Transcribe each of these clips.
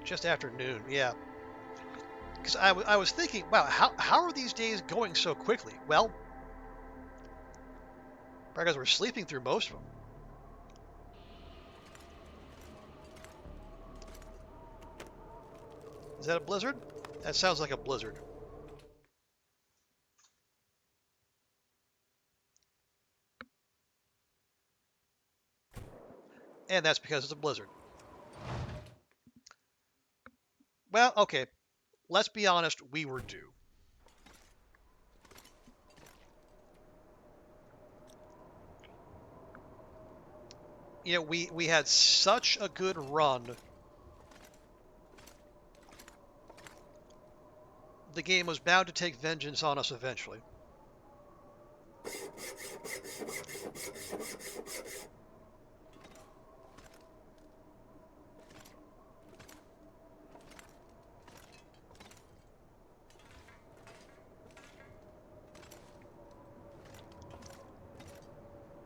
Just after noon, yeah. Because I was thinking, wow, how are these days going so quickly? Well, because we're sleeping through most of them. Is that a blizzard? That sounds like a blizzard. And that's because it's a blizzard. Well, okay. Let's be honest, we were due. You know, we had such a good run. The game was bound to take vengeance on us eventually.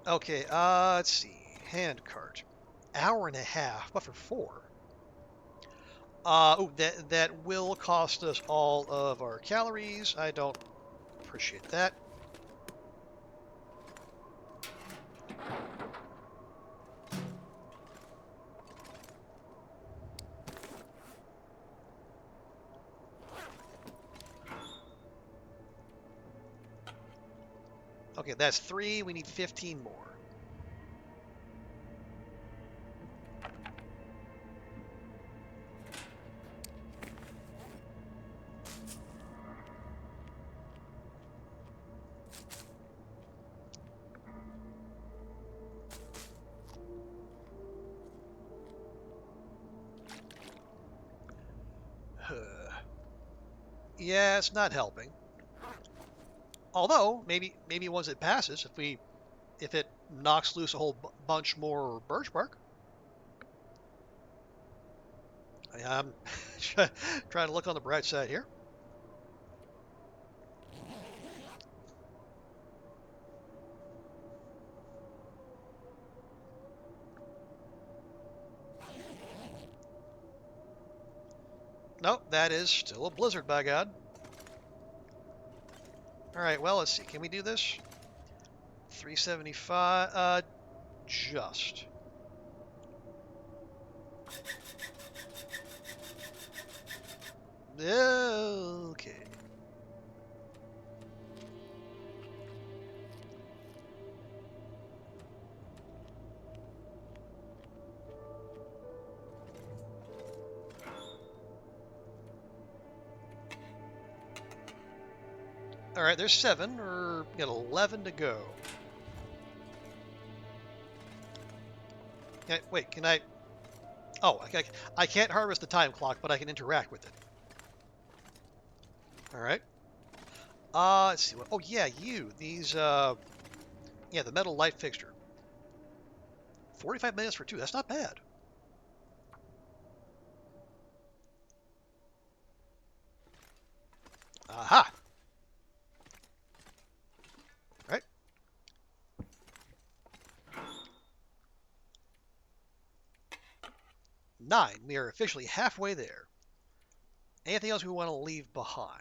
Okay, let's see. Hand cart. Hour and a half, but for 4. That will cost us all of our calories. I don't appreciate that. Okay, that's 3. We need 15 more. Yeah, it's not helping. Although maybe once it passes, if it knocks loose a whole bunch more birch bark. I'm trying to look on the bright side here. Nope, that is still a blizzard, by God. All right, well, let's see. Can we do this? 375. Just. Okay. All right, there's 7. We're got 11 to go. Wait, can I? Oh, I can't harvest the time clock, but I can interact with it. All right. Let's see. Oh yeah, these. Yeah, the metal light fixture. 45 minutes for 2. That's not bad. Aha. All right. 9. We are officially halfway there. Anything else we want to leave behind?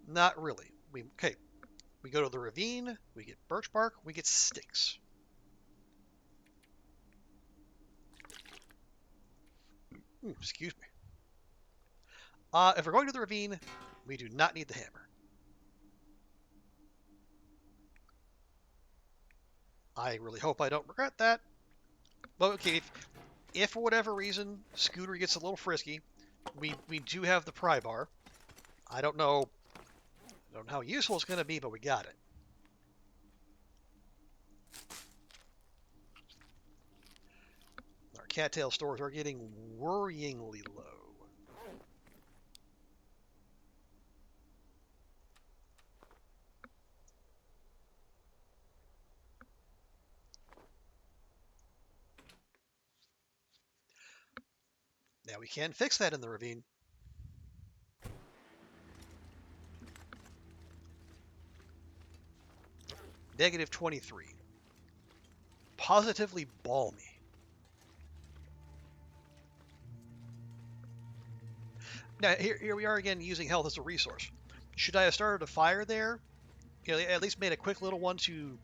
Not really. Okay. We go to the ravine. We get birch bark. We get sticks. Excuse me. If we're going to the ravine, we do not need the hammer. I really hope I don't regret that. But okay, if for whatever reason Scooter gets a little frisky, we do have the pry bar. I don't know how useful it's going to be, but we got it. Our cattail stores are getting worryingly low. Now we can fix that in the ravine. Negative 23. Positively balmy. Now, here we are again using health as a resource. Should I have started a fire there? You know, at least made a quick little one to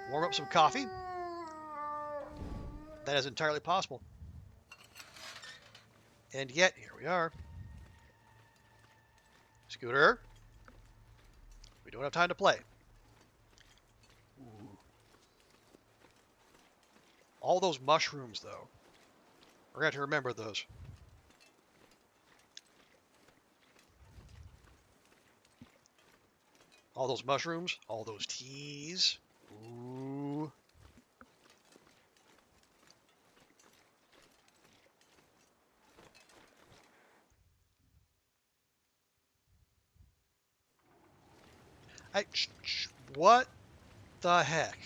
warm up some coffee? That is entirely possible. And yet, here we are. Scooter, we don't have time to play. Ooh. All those mushrooms, though. We're going to have to remember those. All those mushrooms, all those teas. Ooh. What the heck?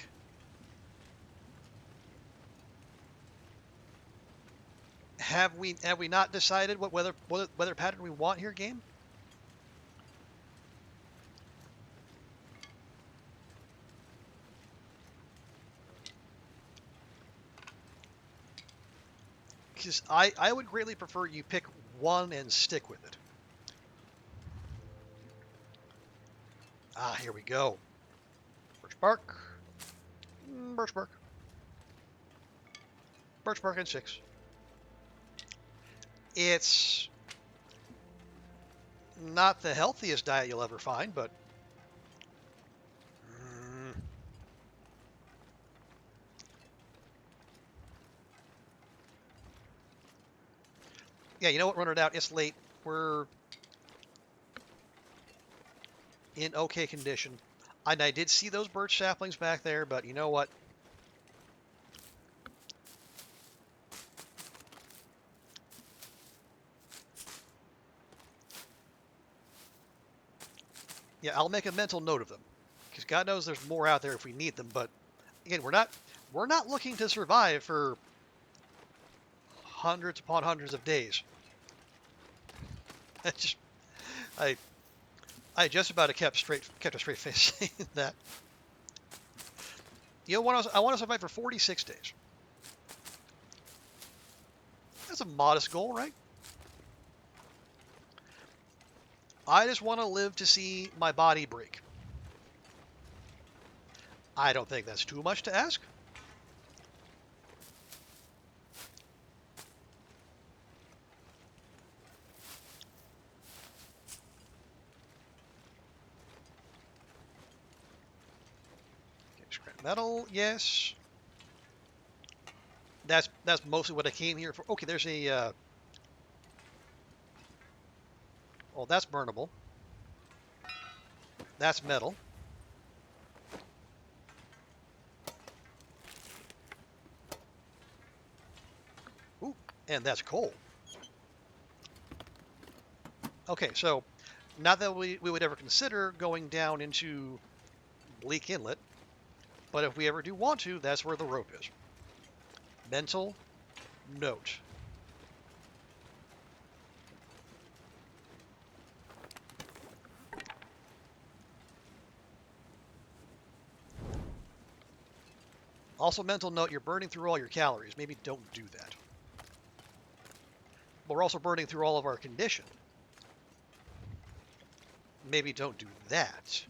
Have we not decided what weather pattern we want here, game? Because I would greatly prefer you pick one and stick with it. Ah, here we go. Birch bark. Birch bark. Birch bark and 6. It's not the healthiest diet you'll ever find, but yeah, you know what? Run it out. It's late. We're in okay condition. And I did see those birch saplings back there, but you know what? Yeah, I'll make a mental note of them, because God knows there's more out there if we need them. But again, we're not looking to survive for hundreds upon hundreds of days. I just I just about kept a straight face saying that. You know, I want to survive for 46 days. That's a modest goal, right? I just want to live to see my body break. I don't think that's too much to ask. Okay, scrap metal, yes. That's mostly what I came here for. Okay, there's a. Well, that's burnable. That's metal. Ooh, and that's coal. Okay, so not that we would ever consider going down into Bleak Inlet, but if we ever do want to, that's where the rope is. Mental note. Also, mental note, you're burning through all your calories. Maybe don't do that. But we're also burning through all of our condition. Maybe don't do that.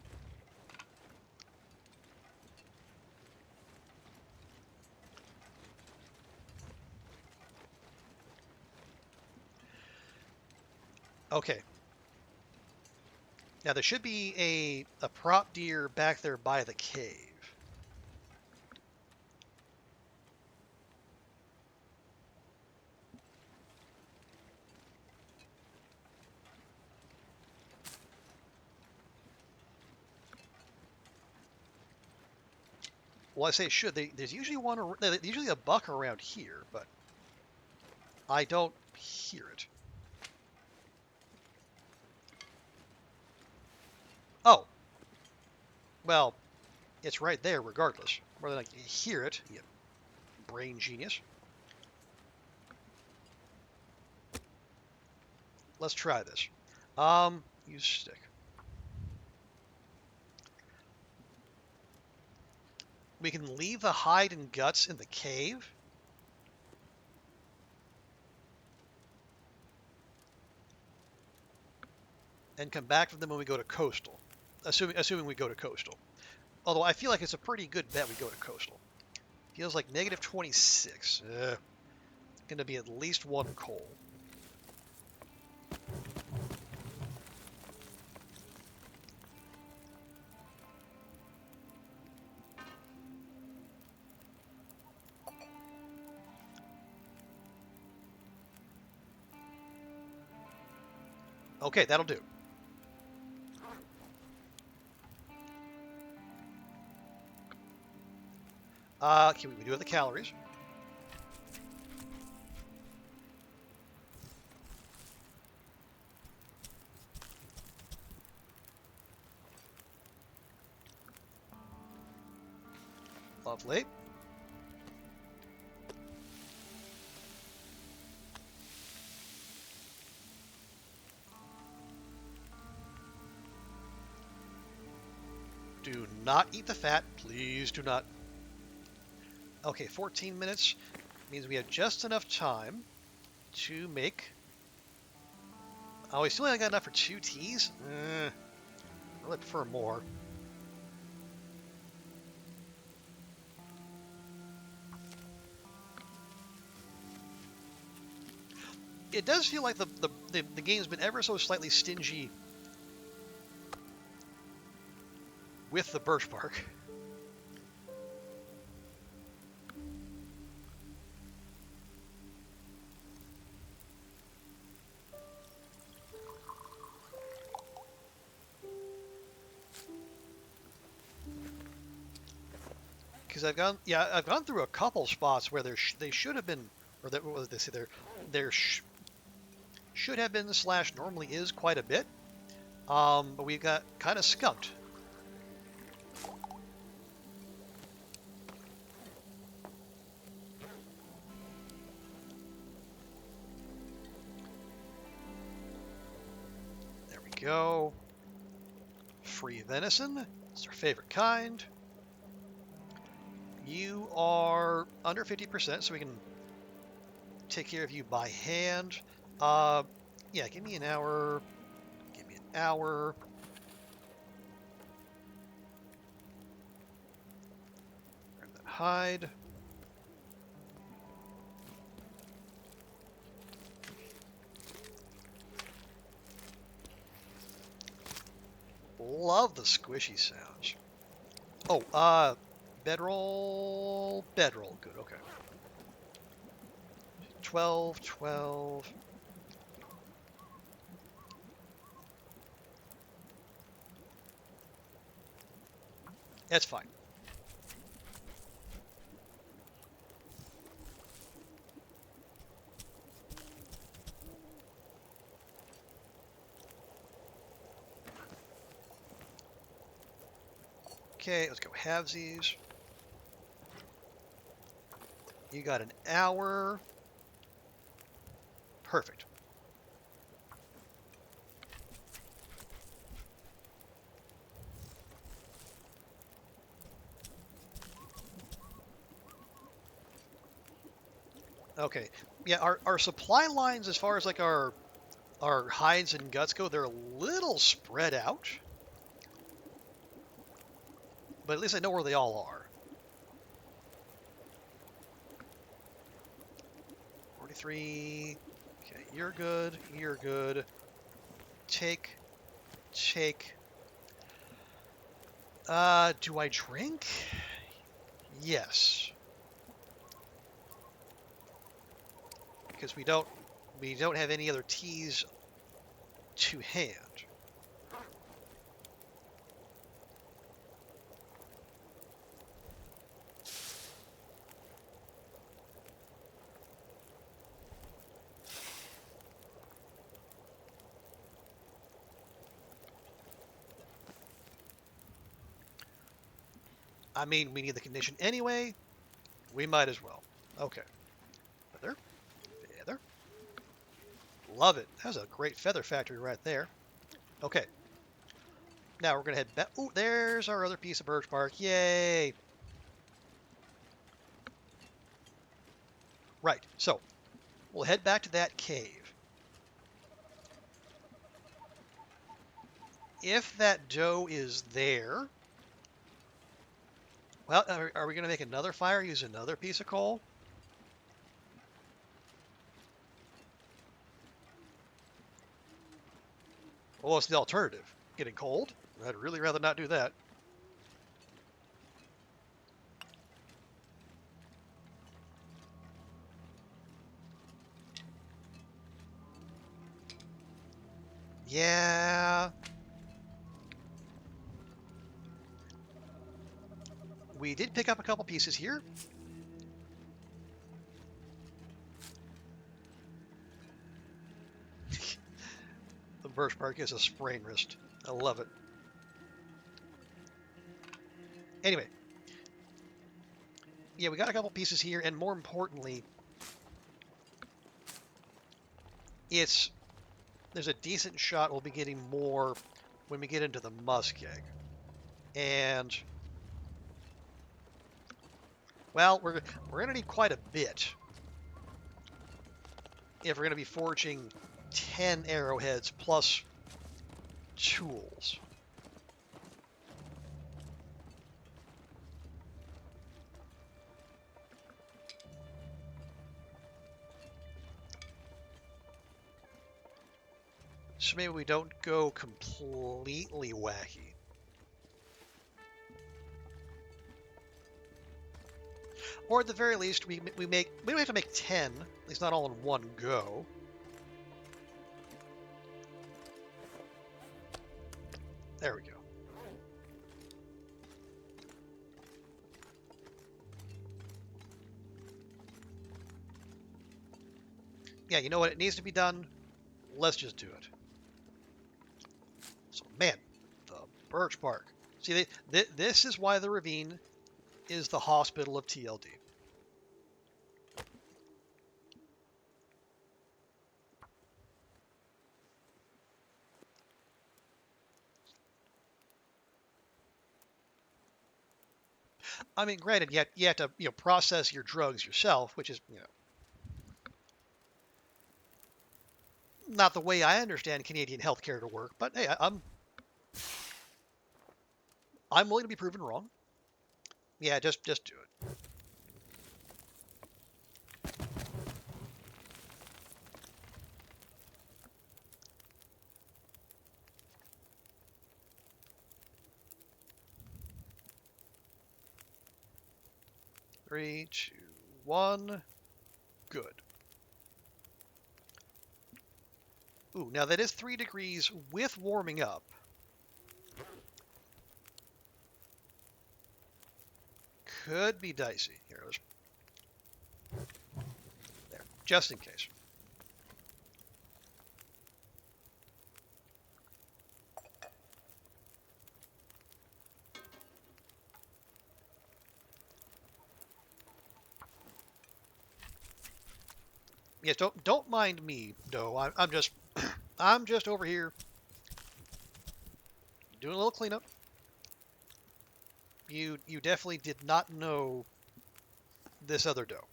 Okay. Now, there should be a prop deer back there by the cave. Well, I say should. There's usually a buck around here, but I don't hear it. Oh, well, it's right there regardless. Whether I can hear it, you brain genius. Let's try this. Use stick. We can leave the hide and guts in the cave. and come back from them when we go to coastal. Assuming we go to coastal. Although I feel like it's a pretty good bet we go to coastal. Feels like negative 26. Going to be at least one coal. Okay, that'll do. We do have the calories. Lovely. Do not eat the fat. Please do not. Okay, 14 minutes means we have just enough time to make... Oh, we still only got enough for 2 teas? I really prefer more. It does feel like the game's been ever so slightly stingy with the birch bark. Because I've gone through a couple spots where they should have been, or that, what did they say there should have been slash normally is quite a bit, but we got kind of skunked. There we go. Free venison. It's our favorite kind. You are under 50%, so we can take care of you by hand. Yeah, give me an hour. Give me an hour. Grab that hide. Love the squishy sounds. Oh, bedroll. Bedroll. Good, okay. 12, 12. That's fine. Okay, let's go halvesies. You got an hour. Perfect. Okay. Yeah, our supply lines as far as like our hides and guts go, they're a little spread out. But at least I know where they all are. 43. Okay, you're good. You're good. Take. Do I drink? Yes. Because we don't have any other teas to hand. I mean, we need the condition anyway. We might as well. Okay. Feather. Feather. Love it. That's a great feather factory right there. Okay. Now we're going to head back. Ooh, there's our other piece of birch bark. Yay. Right. So, we'll head back to that cave. if that dough is there, well, are we going to make another fire, use another piece of coal? Well, what's the alternative? Getting cold? I'd really rather not do that. Yeah. We did pick up a couple pieces here. The birch bark is a sprain wrist. I love it. Anyway, yeah, we got a couple pieces here, and more importantly, there's a decent shot we'll be getting more when we get into the muskeg. And, well, we're going to need quite a bit if we're going to be forging 10 arrowheads plus tools. So maybe we don't go completely wacky. Or at the very least, we don't have to make 10, at least not all in one go. There we go. Yeah, you know what? It needs to be done. Let's just do it. So, man, the birch bark. See, this is why the ravine is the hospital of TLD. I mean, granted, you have to process your drugs yourself, which is not the way I understand Canadian healthcare to work. But hey, I'm willing to be proven wrong. Yeah, just do it. Three, two, one. Good. Ooh, now that is 3 degrees with warming up. Could be dicey. Here, there, just in case. Yes, don't mind me, though. I'm just I'm just over here doing a little cleanup. You definitely did not know this other dough.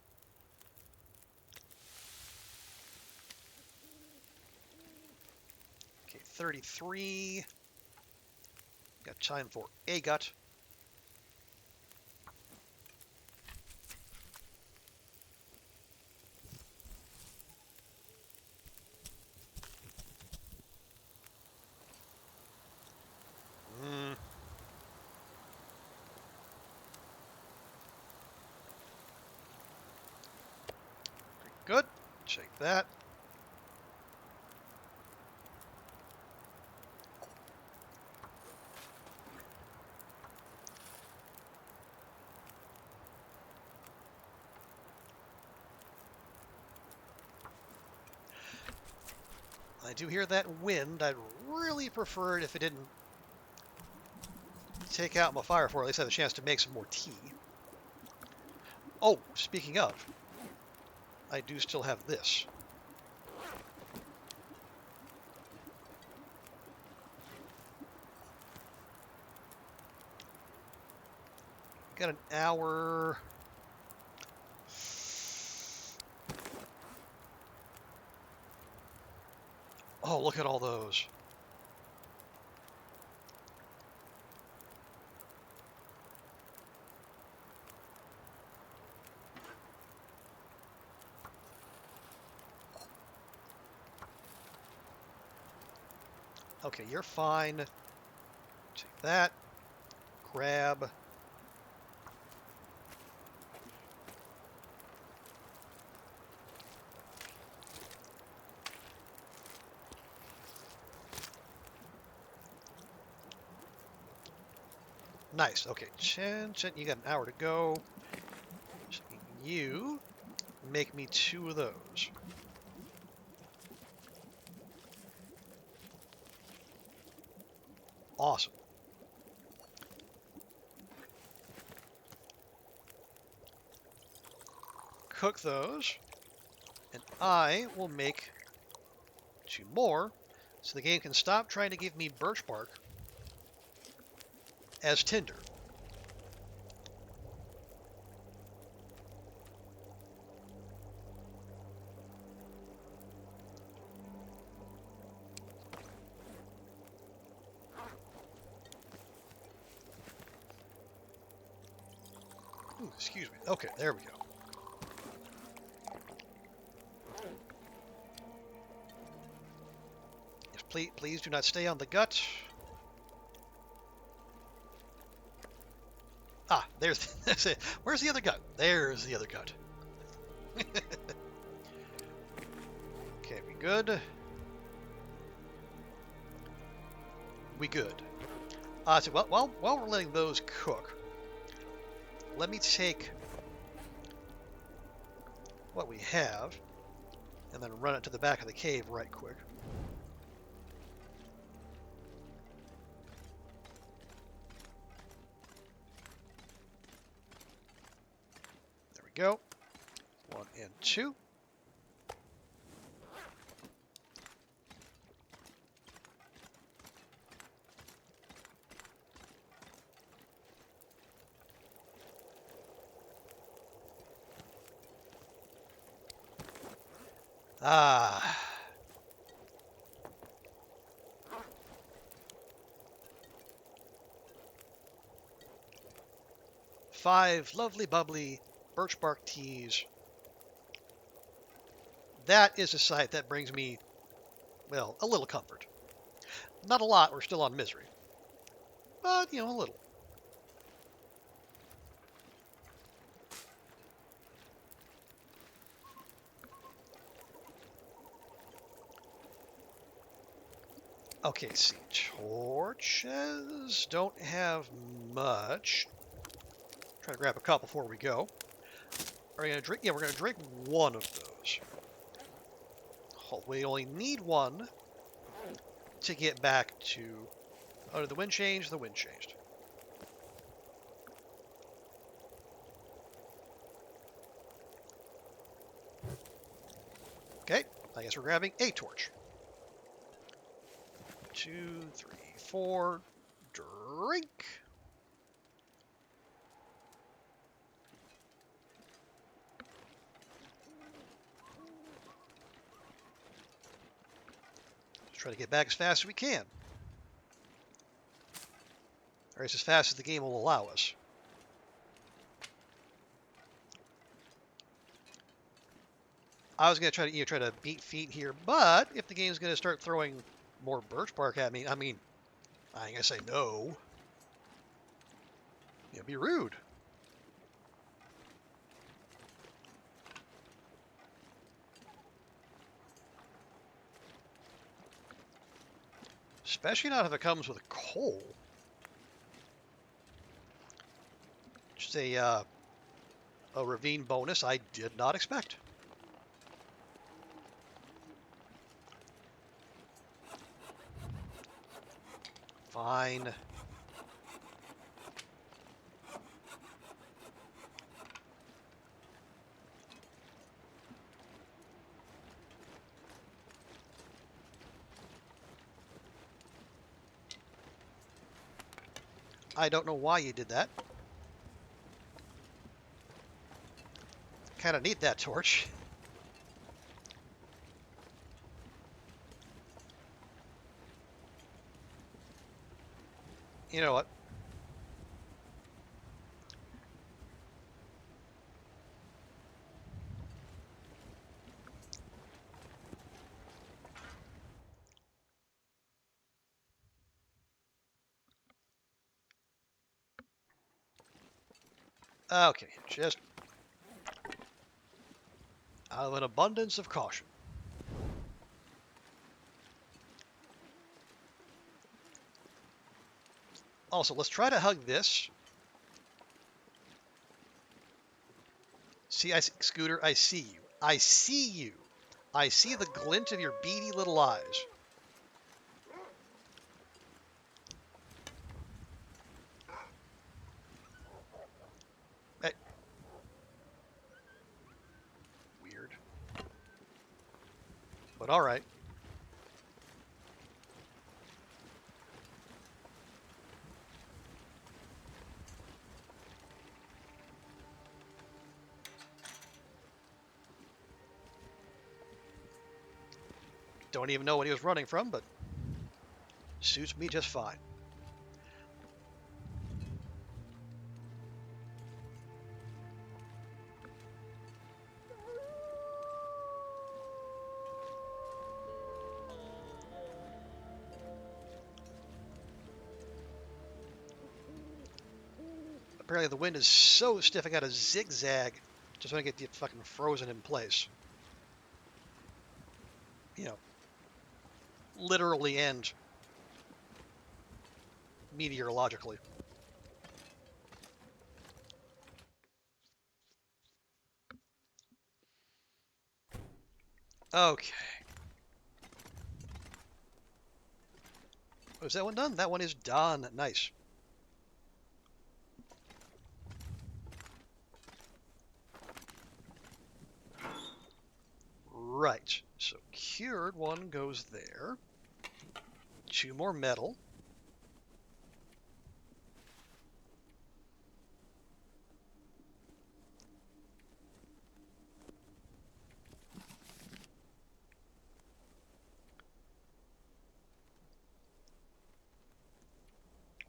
Okay, 33. Got time for a gut. Mm, good. Shake that. I do hear that wind. I'd really prefer it if it didn't take out my fire for it. At least have a chance to make some more tea. Oh, speaking of, I do still have this. Got an hour. Oh, look at all those. Okay, you're fine. Take that. Grab. Nice. Okay, you got an hour to go. So you make me 2 of those. Awesome. Cook those, and I will make 2 more, so the game can stop trying to give me birch bark as tinder. Ooh, excuse me. Okay, there we go. Yes, please do not stay on the gut. Ah, that's it. Where's the other gut? There's the other gut. Okay, we good? We good. So while we're letting those cook, let me take what we have and then run it to the back of the cave right quick. There we go. 1 and 2. Ah. 5 lovely, bubbly birch bark teas. That is a sight that brings me, well, a little comfort. Not a lot, we're still on misery. But, a little. Okay, see. Torches don't have much. Try to grab a couple before we go. Are we gonna drink? Yeah, we're gonna drink 1 of those. Oh, we only need 1 to get back to. Oh, did the wind change? The wind changed. Okay, I guess we're grabbing a torch. 2, 3, 4. Drink. Let's try to get back as fast as we can. Or as fast as the game will allow us. I was going to try to beat feet here, but if the game's going to start throwing more birch bark at me, I ain't going to say no. It'd be rude. Especially not if it comes with coal. Just a ravine bonus I did not expect. Fine. I don't know why you did that. Kind of need that torch. You know what? Okay, just out of an abundance of caution. Also, let's try to hug this. See, Scooter, I see you. I see you. I see the glint of your beady little eyes. Hey, weird. But all right. Don't even know what he was running from, but suits me just fine. Apparently the wind is so stiff I got to zigzag just want to get fucking frozen in place. You know, literally and meteorologically. Okay. Was that one done? That one is done. Nice. Right. So cured one goes there. 2 more metal.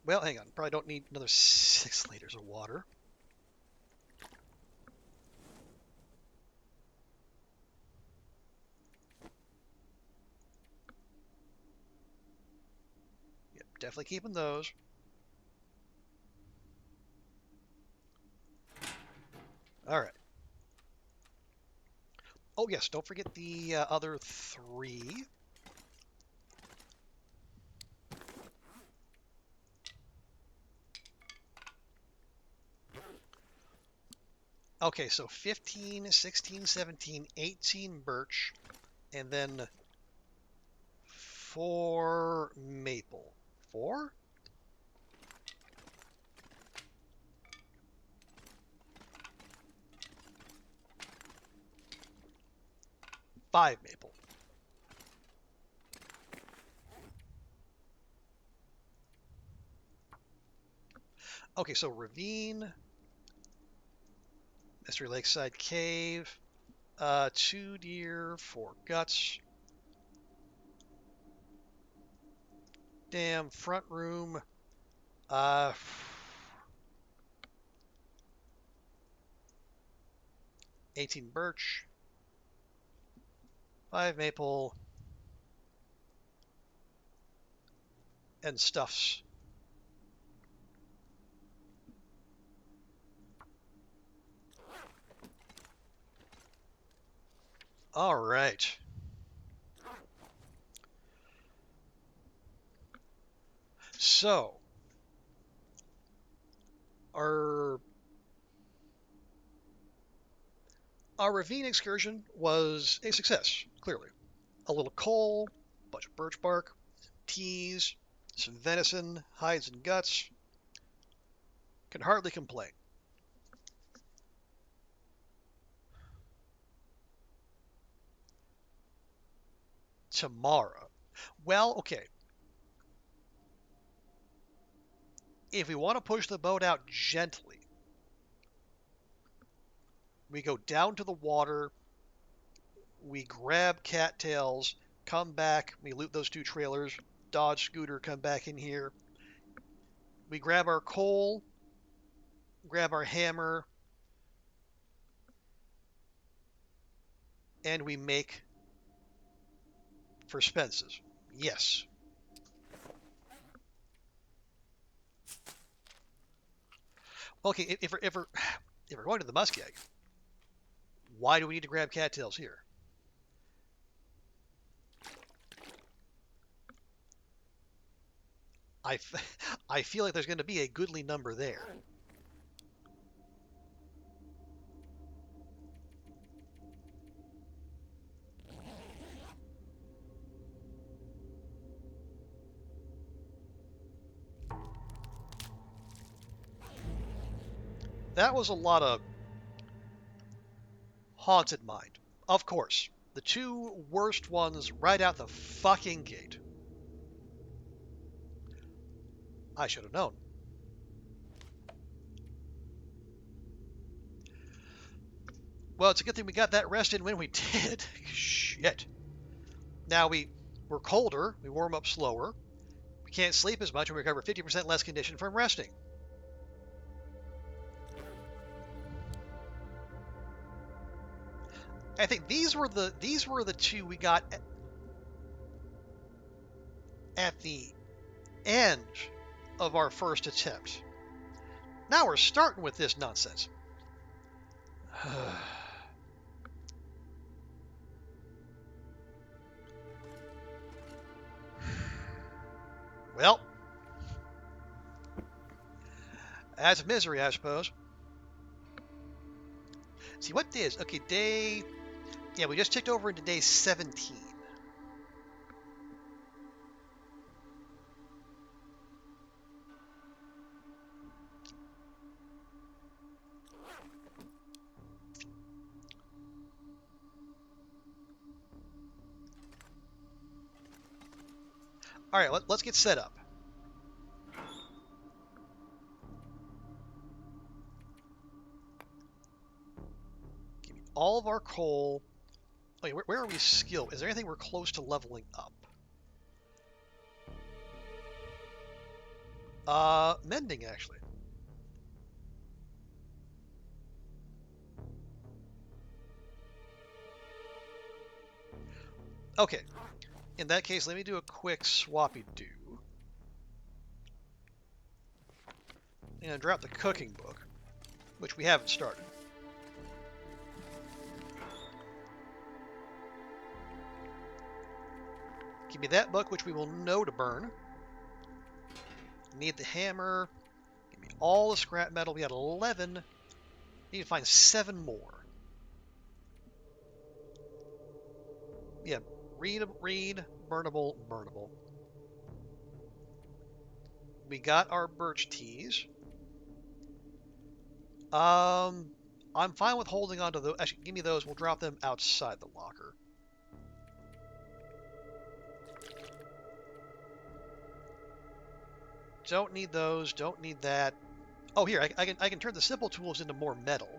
Well, hang on. Probably don't need another 6 liters of water. Yep, definitely keeping those. All right. Oh, yes, don't forget the other 3. Okay, so 15, 16, 17, 18 birch, and then 4 maple. 4? 5 maple. Okay, so ravine, Mystery Lakeside Cave, 2 deer, 4 guts. Damn, front room, uh, 18 birch, 5 maple, and stuffs. All right. So, our our ravine excursion was a success, clearly. A little coal, a bunch of birch bark, teas, some venison, hides and guts. Can hardly complain. Tomorrow. Well, okay. If we want to push the boat out gently, we go down to the water, we grab cattails, come back, we loot those 2 trailers, dodge Scooter, come back in here. We grab our coal, grab our hammer, and we make for Spence's. Yes. Okay, if we're if we're going to the muskeg, why do we need to grab cattails here? I feel like there's going to be a goodly number there. That was a lot of haunted mind. Of course, the two worst ones right out the fucking gate. I should have known. Well, it's a good thing we got that rest in when we did. Shit. Now we're colder, we warm up slower, we can't sleep as much, and we recover 50% less condition from resting. I think these were the two we got at the end of our first attempt. Now we're starting with this nonsense. Well, that's misery, I suppose. See, what day is? Okay, day... Yeah, we just ticked over into day 17. All right, let's get set up. Give me all of our coal. Wait, where are we skilled? Is there anything we're close to leveling up? Mending, actually. Okay. In that case, let me do a quick swappy-do. And drop the cooking book, which we haven't started. Give me that book, which we will know to burn. Need the hammer. Give me all the scrap metal. We had 11. Need to find 7 more. Yeah, read, burnable, burnable. We got our birch teas. I'm fine with holding on to those. Actually, give me those. We'll drop them outside the locker. Don't need those. Don't need that. Oh, here, I can turn the simple tools into more metal.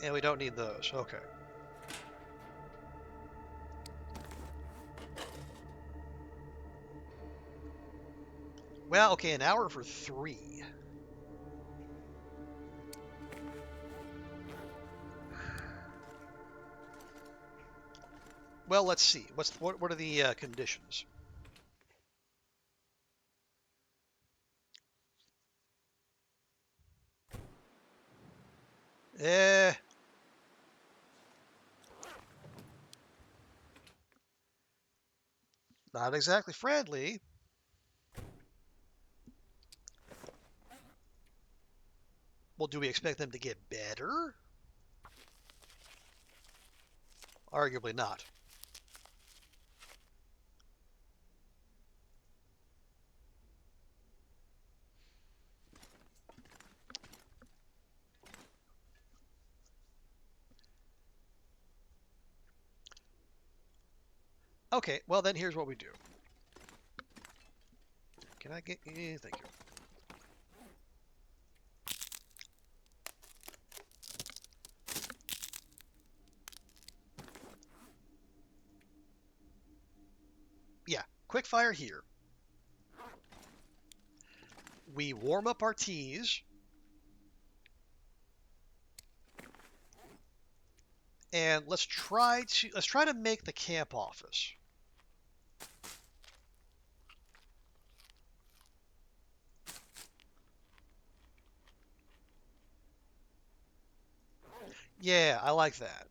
And we don't need those. Okay. Well, okay, an hour for 3. Well, let's see. What are the conditions? Not exactly friendly. Well, do we expect them to get better? Arguably not. Okay, well then here's what we do. Can I get... thank you. Yeah, quick fire here. We warm up our teas. And let's try to make the camp office. Yeah, I like that.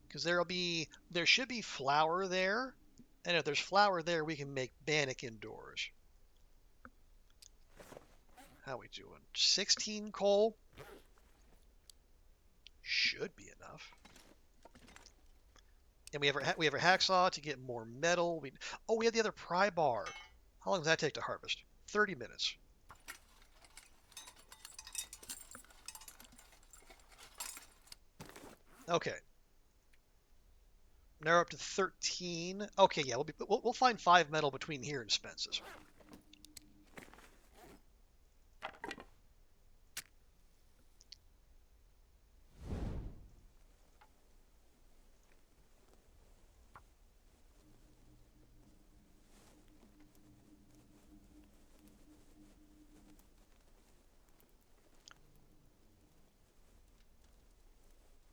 Because there should be flour there, and if there's flour there, we can make bannock indoors. How we doing? 16 coal should be enough. And we have a hacksaw to get more metal. We have the other pry bar. How long does that take to harvest? 30 minutes. Okay. Now we're up to 13. Okay, yeah, we'll find 5 metal between here and Spence's.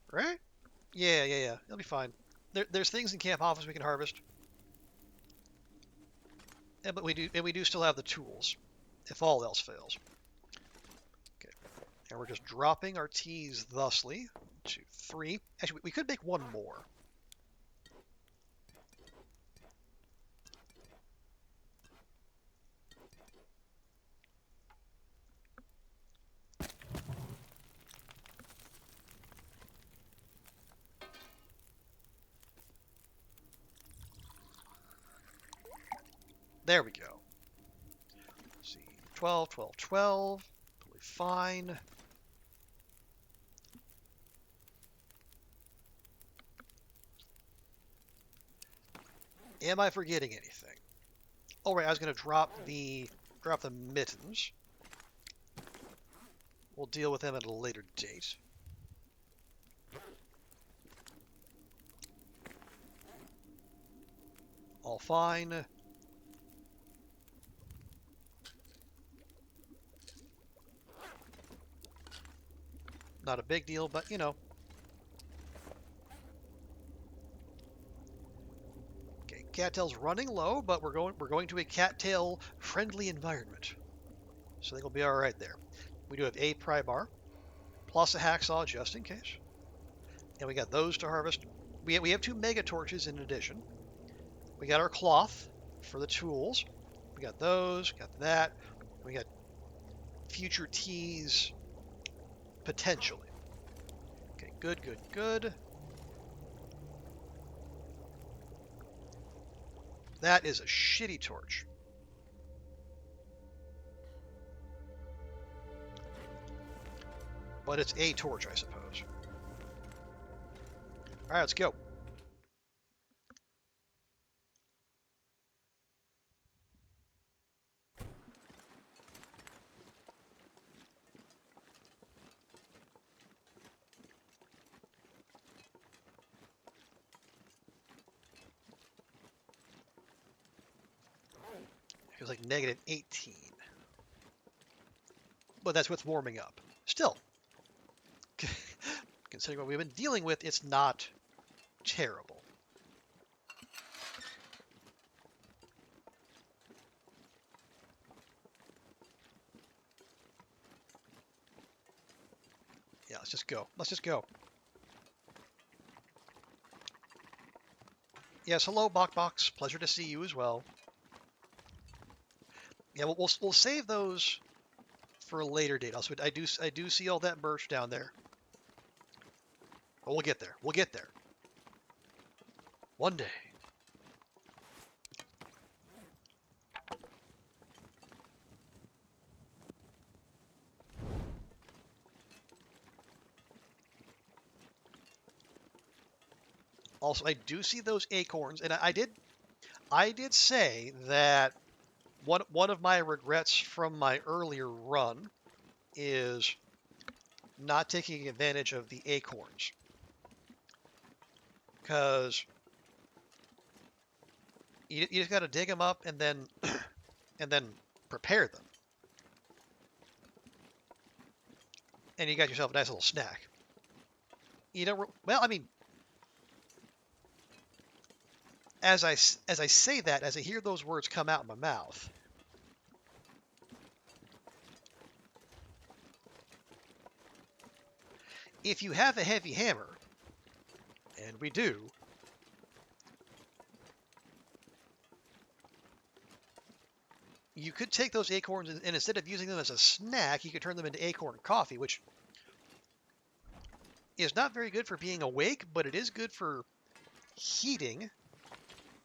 Right? Yeah. It'll be fine. There's things in camp office we can harvest. Yeah, but we do still have the tools, if all else fails. Okay. And we're just dropping our T's thusly. 1, 2, 3. Actually, we could make one more. There we go. Let's see, 12, 12, 12. Totally fine. Am I forgetting anything? Oh right, I was gonna drop the mittens. We'll deal with them at a later date. All fine. Not a big deal, but you know. Okay, cattail's running low, but we're going to a cattail friendly environment. So I think we'll be alright there. We do have a pry bar, plus a hacksaw just in case. And we got those to harvest. We have 2 mega torches in addition. We got our cloth for the tools. We got those, got that. We got future teas potentially. Okay, good. That is a shitty torch. But it's a torch, I suppose. All right, let's go. It was like negative 18. But that's what's warming up. Still, considering what we've been dealing with, it's not terrible. Yeah, let's just go. Let's just go. Yes, hello, Bokbox. Pleasure to see you as well. Yeah, we'll save those for a later date. Also, I do see all that birch down there. But we'll get there. We'll get there. One day. Also, I do see those acorns, and I did say that one of my regrets from my earlier run is not taking advantage of the acorns, because you just got to dig them up and then and then prepare them, and you got yourself a nice little snack. You know, well, I mean, as I say that, as I hear those words come out of my mouth, if you have a heavy hammer, and we do, you could take those acorns and instead of using them as a snack, you could turn them into acorn coffee, which is not very good for being awake, but it is good for heating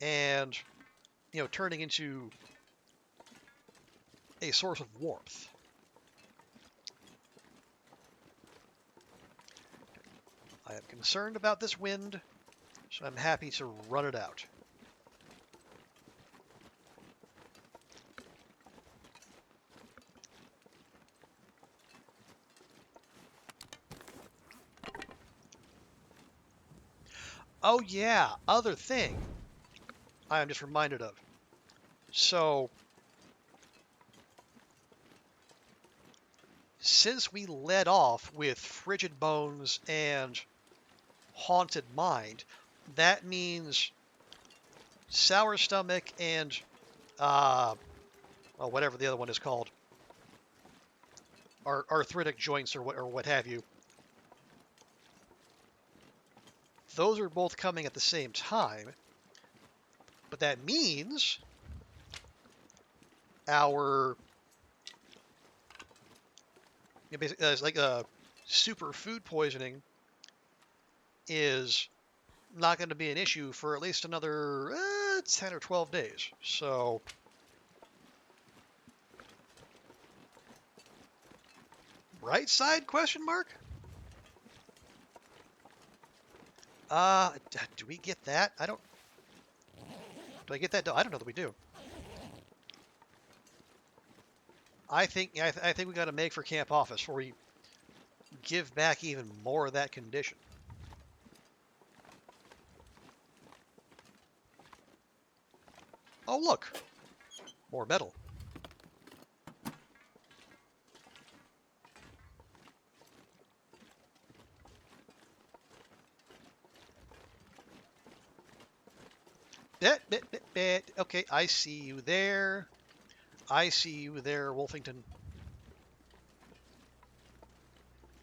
and, turning into a source of warmth. I am concerned about this wind, so I'm happy to run it out. Oh yeah, other thing I am just reminded of. So, since we led off with Frigid Bones and Haunted Mind, that means Sour Stomach and, whatever the other one is called, arthritic joints or what have you. Those are both coming at the same time, but that means our basically, it's like super food poisoning is not going to be an issue for at least another 10 or 12 days. So, right side question mark? Do we get that? Do I get that? I don't know that we do. I think we got to make for camp office where we give back even more of that condition. Oh look, more metal. Bet. Okay, I see you there. I see you there, Wolfington.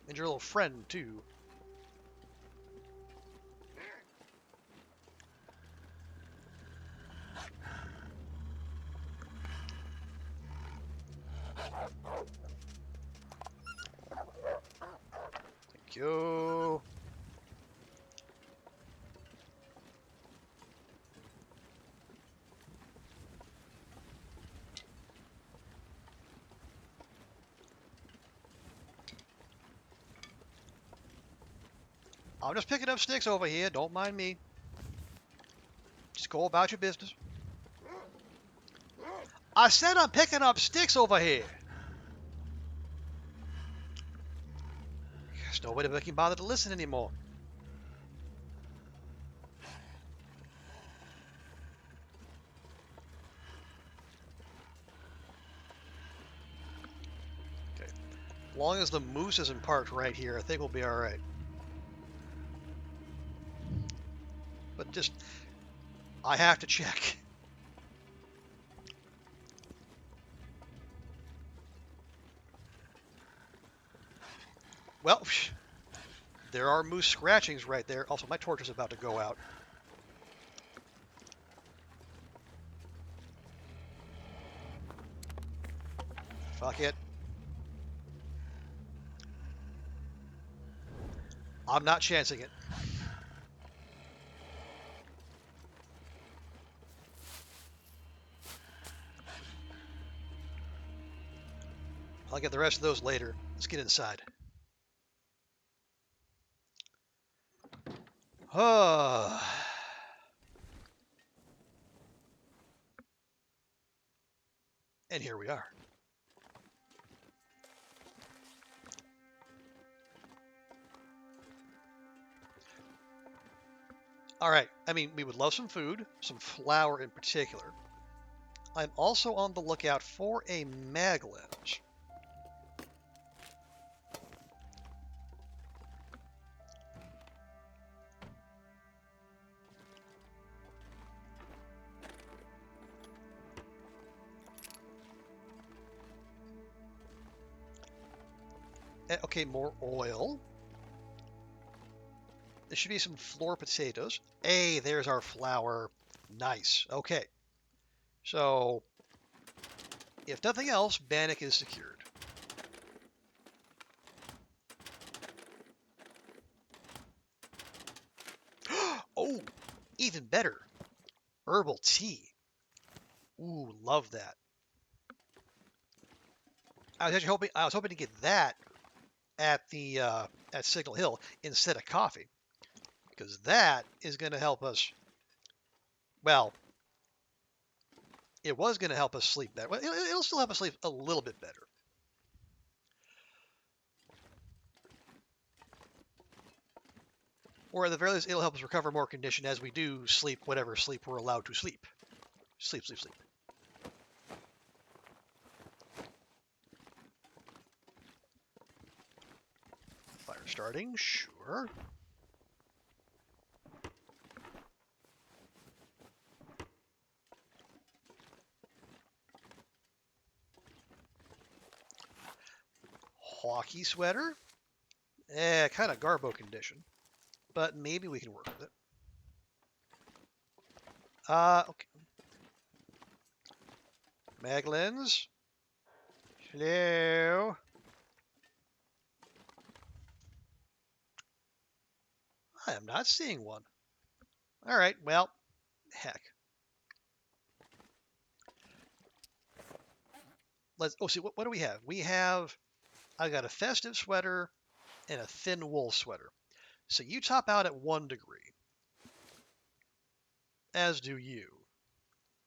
And your little friend, too. Thank you. I'm just picking up sticks over here. Don't mind me. Just go about your business. I said I'm picking up sticks over here. There's nobody that can bother to listen anymore. Okay. As long as the moose isn't parked right here, I think we'll be alright. But just, I have to check. Well, there are moose scratchings right there. Also, my torch is about to go out. Fuck it. I'm not chancing it. I'll get the rest of those later. Let's get inside. And here we are. All right. I mean, we would love some food, some flour in particular. I'm also on the lookout for a mag lens. Okay, more oil. There should be some floor potatoes. Hey, there's our flour. Nice. Okay. So, if nothing else, Bannock is secured. Oh, even better. Herbal tea. Ooh, love that. I was hoping to get that at the at Signal Hill instead of coffee, because that is going to help us. Well, it was going to help us sleep better. Well, it'll still help us sleep a little bit better. Or at the very least, it'll help us recover more condition as we do sleep whatever sleep we're allowed to sleep. Sleep, sleep, sleep. Fire starting, sure. Hockey sweater. Kind of garbo condition, but maybe we can work with it. Okay. Mag lens. Hello. I am not seeing one. All right, well, heck. See, what do we have? I got a festive sweater and a thin wool sweater. So you top out at 1 degree, as do you.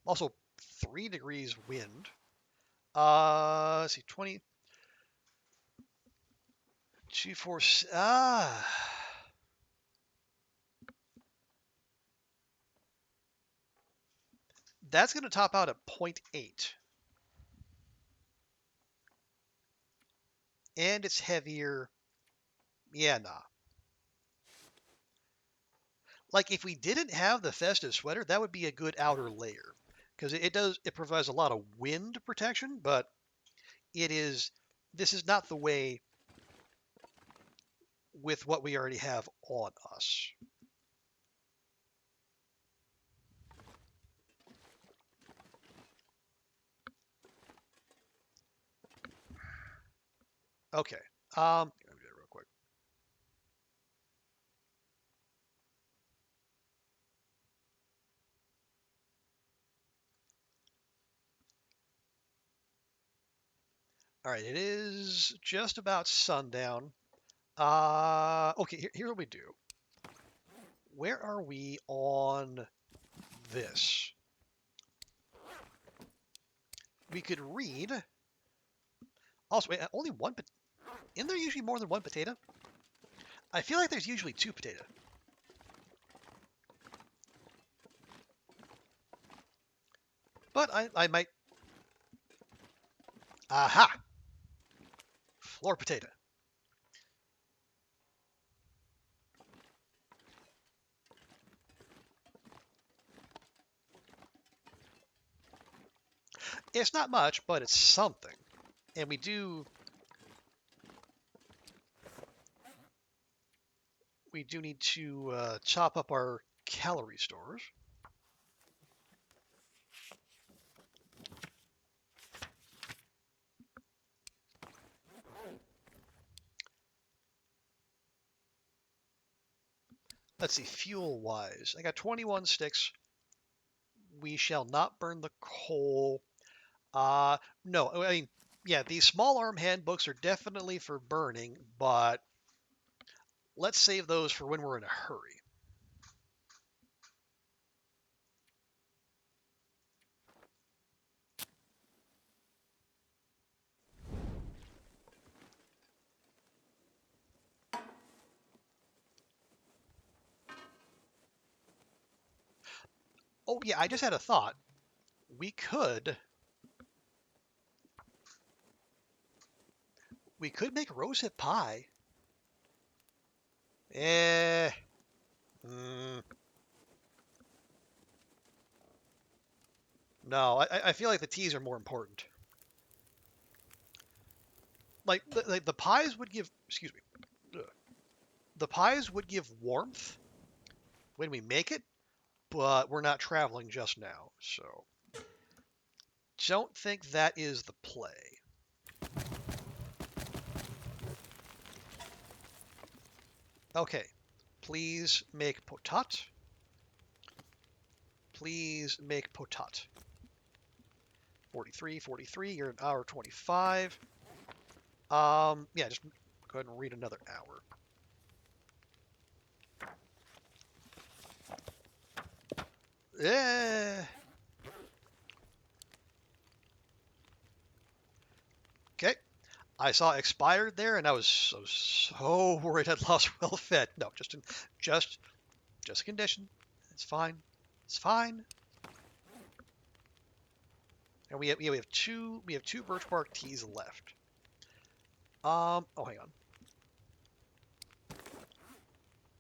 Also, 3 degrees wind. Let's see, 20, 2, 4, that's going to top out at 0.8. And it's heavier. Yeah, nah. Like if we didn't have the festive sweater, that would be a good outer layer because it provides a lot of wind protection, but this is not the way with what we already have on us. Okay. Let me do it real quick. All right, it is just about sundown. Okay, here's what we do. Where are we on this? We could read. Also, wait, only one. Isn't there usually more than one potato? I feel like there's usually 2 potato. But I might. Aha! Floor potato. It's not much, but it's something. And we do need to chop up our calorie stores. Let's see, fuel-wise. I got 21 sticks. We shall not burn the coal. No, I mean, yeah, these small arm handbooks are definitely for burning, but let's save those for when we're in a hurry. Oh, yeah, I just had a thought. We could make rosehip pie. Eh. No, I feel like the teas are more important. Like the pies would give. Excuse me. Ugh. The pies would give warmth when we make it, but we're not traveling just now, so don't think that is the play. Okay, please make potat. Please make potat. 43, 43, you're an hour 25. Yeah, just go ahead and read another hour. Eh. Okay, I saw expired there, and I was so worried I'd lost well fed. No, just a condition. It's fine. It's fine. And we have two birch bark teas left. Oh, hang on.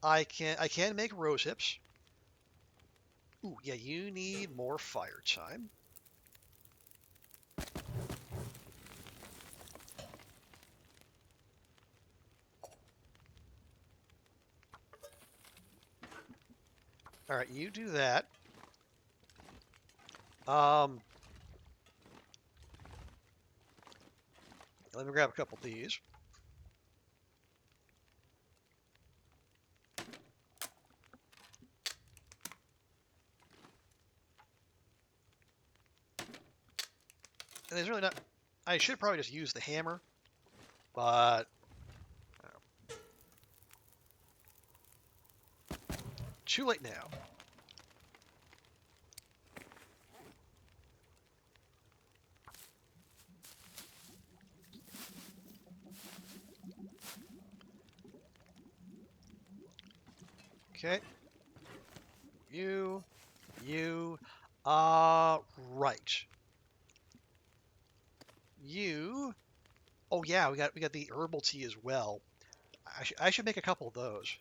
I can make rose hips. Ooh, yeah, you need more fire time. All right, you do that. Let me grab a couple of these. And there's really not. I should probably just use the hammer, but too late now. Okay. You. Right. You. Oh yeah, we got the herbal tea as well. I should make a couple of those.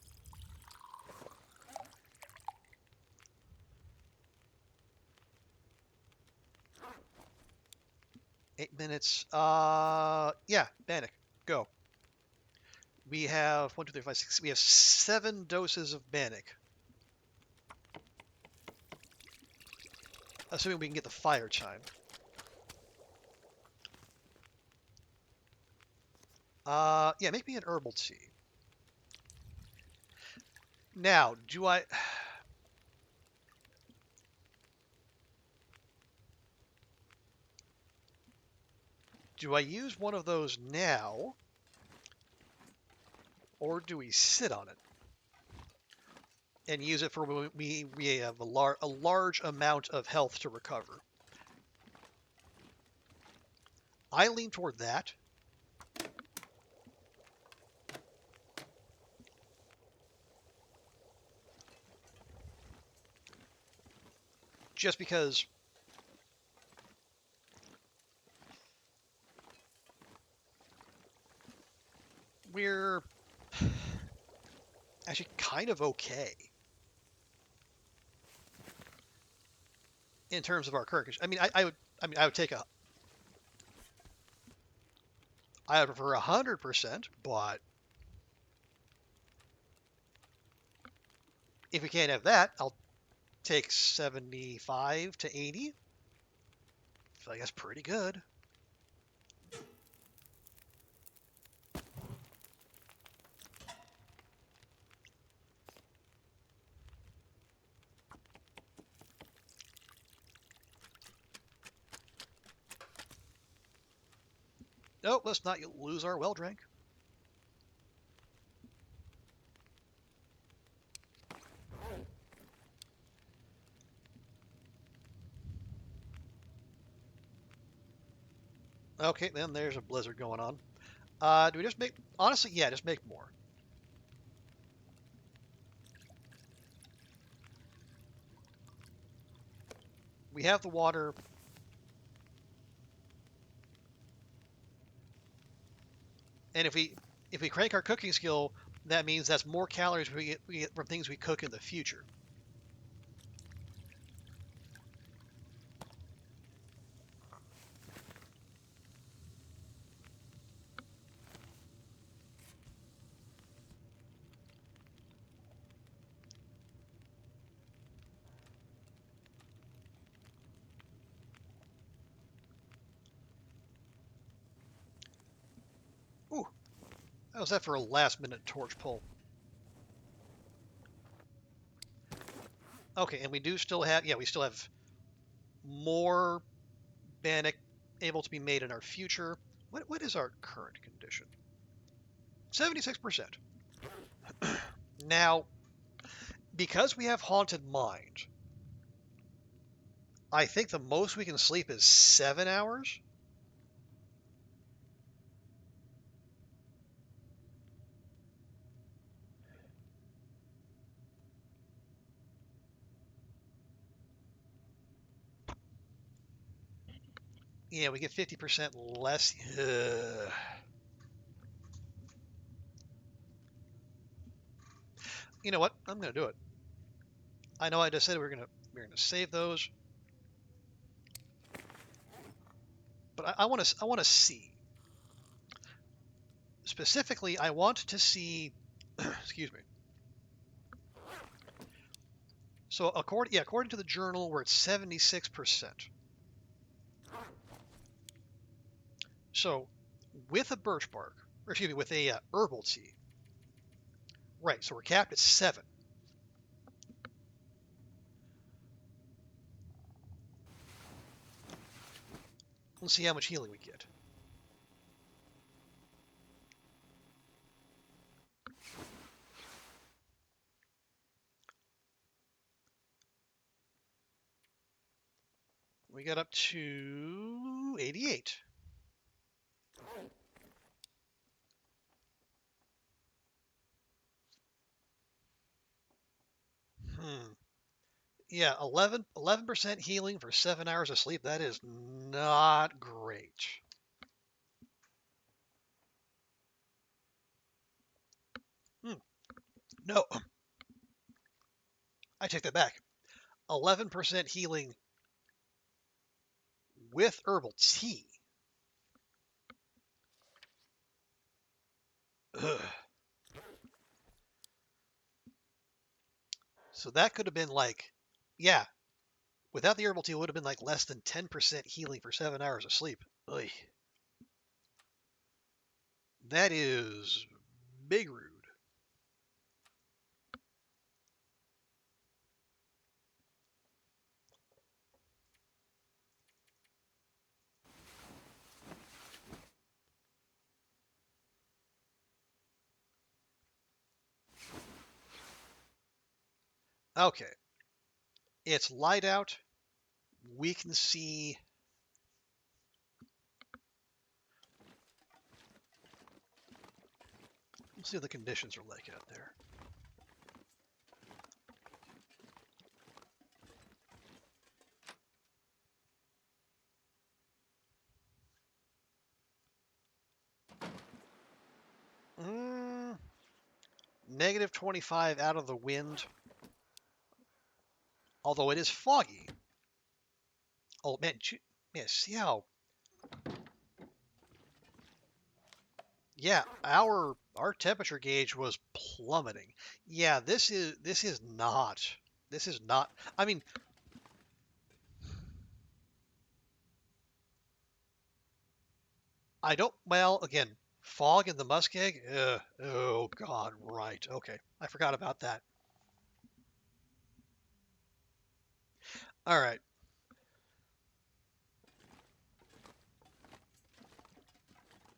8 minutes. Yeah, Bannock, go. We have 1, 2, 3, 4, 5, 6. We have 7 doses of Bannock, assuming we can get the fire chime. Yeah, make me an herbal tea. Now, do I use one of those now, or do we sit on it and use it for when we have a large amount of health to recover? I lean toward that. Just because we're actually kind of okay in terms of our current. I mean, I would take I would prefer 100%, but if we can't have that, I'll take 75 to 80. I feel like that's pretty good. Nope, let's not lose our well drank. Okay, then there's a blizzard going on. Do we just make... Honestly, yeah, just make more. We have the water. And if we crank our cooking skill, that means that's more calories we get from things we cook in the future. How's that for a last-minute torch pull? Okay, and we do still have, yeah, we still have more Bannock able to be made in our future. What is our current condition? 76%. Now, because we have Haunted Mind, I think the most we can sleep is 7 hours. Yeah, we get 50% less. Ugh. You know what? I'm gonna do it. I know I just said we're gonna save those, but I want to see specifically. I want to see. Excuse me. So according to the journal, we're at 76%. So with a birch bark, or excuse me, with a herbal tea, right? So we're capped at 7. Let's see how much healing we get. We got up to 88. Hmm. Yeah, 11% healing for 7 hours of sleep. That is not great. Hmm. No, I take that back. 11% healing with herbal tea. Ugh. So that could have been like, yeah, without the herbal tea, it would have been like less than 10% healing for 7 hours of sleep. Ugh. That is big rude. Okay, it's light out. We can see. Let's see what the conditions are like out there. Mm, negative 25 out of the wind, although it is foggy. Oh man, man, see how? Yeah, our temperature gauge was plummeting. Yeah, this is not. I mean, I don't. Well, again, fog in the muskeg. Oh God, right. Okay, I forgot about that. All right.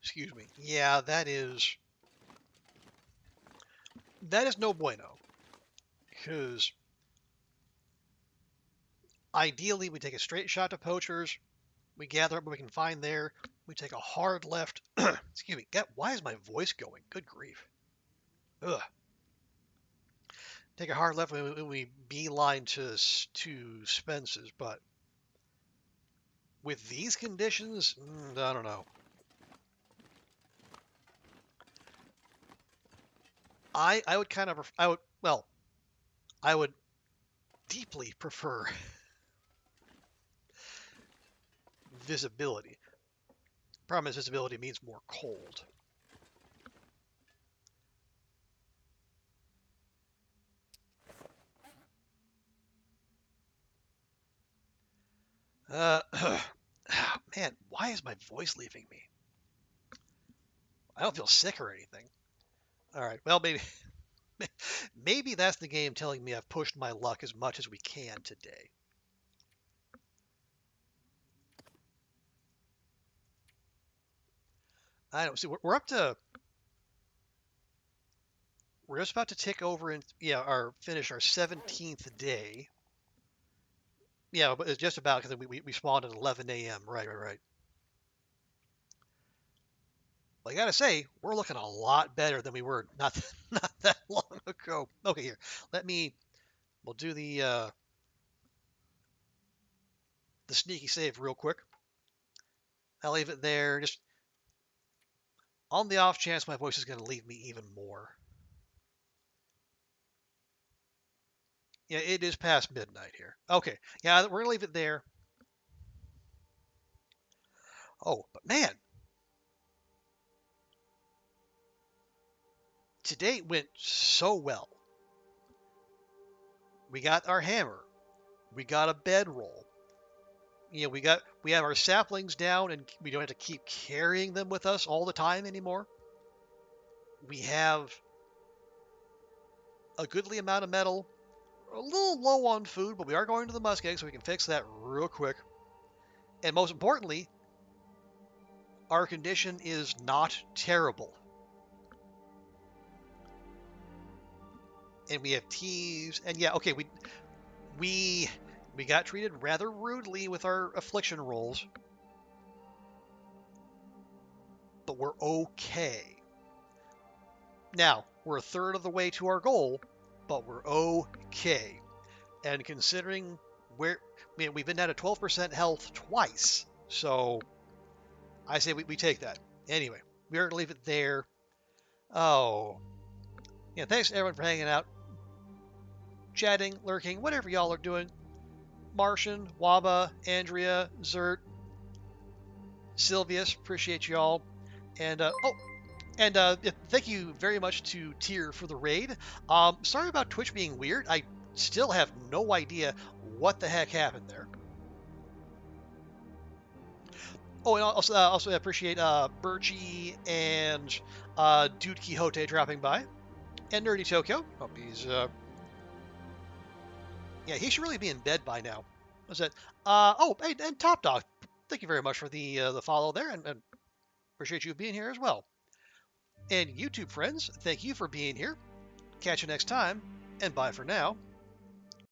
Excuse me. Yeah, that is no bueno. Because ideally, we take a straight shot to poachers. We gather up what we can find there. We take a hard left. Excuse me. God, why is my voice going? Good grief. Ugh. Take a hard left when we beeline to Spence's, but with these conditions, I don't know. I would kind of I would well I would deeply prefer visibility. Problem is visibility means more cold. Man, why is my voice leaving me? I don't feel sick or anything. All right. Well, maybe maybe that's the game telling me I've pushed my luck as much as we can today. I don't see. We're up to. We're just about to tick over and yeah, our finish our 17th day. Yeah, but it's just about because we spawned at 11 a.m. Right. Well, I gotta say, we're looking a lot better than we were not not that long ago. Okay, here, let me. We'll do the sneaky save real quick. I'll leave it there, just on the off chance my voice is going to leave me even more. Yeah, it is past midnight here. Okay, yeah, we're gonna leave it there. Oh, but man, today went so well. We got our hammer. We got a bedroll. We have our saplings down, and we don't have to keep carrying them with us all the time anymore. We have a goodly amount of metal. A little low on food, but we are going to the muskeg, so we can fix that real quick. And most importantly, our condition is not terrible. And we have teas, and yeah, okay, we we got treated rather rudely with our affliction rolls, but we're okay. Now, we're a third of the way to our goal, but we're okay. And considering where, I mean, we've been down to 12% health twice, so I say we take that. Anyway, we're going to leave it there. Oh, yeah, thanks everyone for hanging out, chatting, lurking, whatever y'all are doing. Martian, Waba, Andrea, Zert, Sylvius, appreciate y'all. And thank you very much to Tier for the raid. Sorry about Twitch being weird. I still have no idea what the heck happened there. Oh, and also appreciate Birchie and Dude Quixote dropping by, and Nerdy Tokyo. Hope he's yeah, he should really be in bed by now. What's that? Oh, hey, and Top Dog. Thank you very much for the follow there, and appreciate you being here as well. And YouTube friends, thank you for being here. Catch you next time, and bye for now.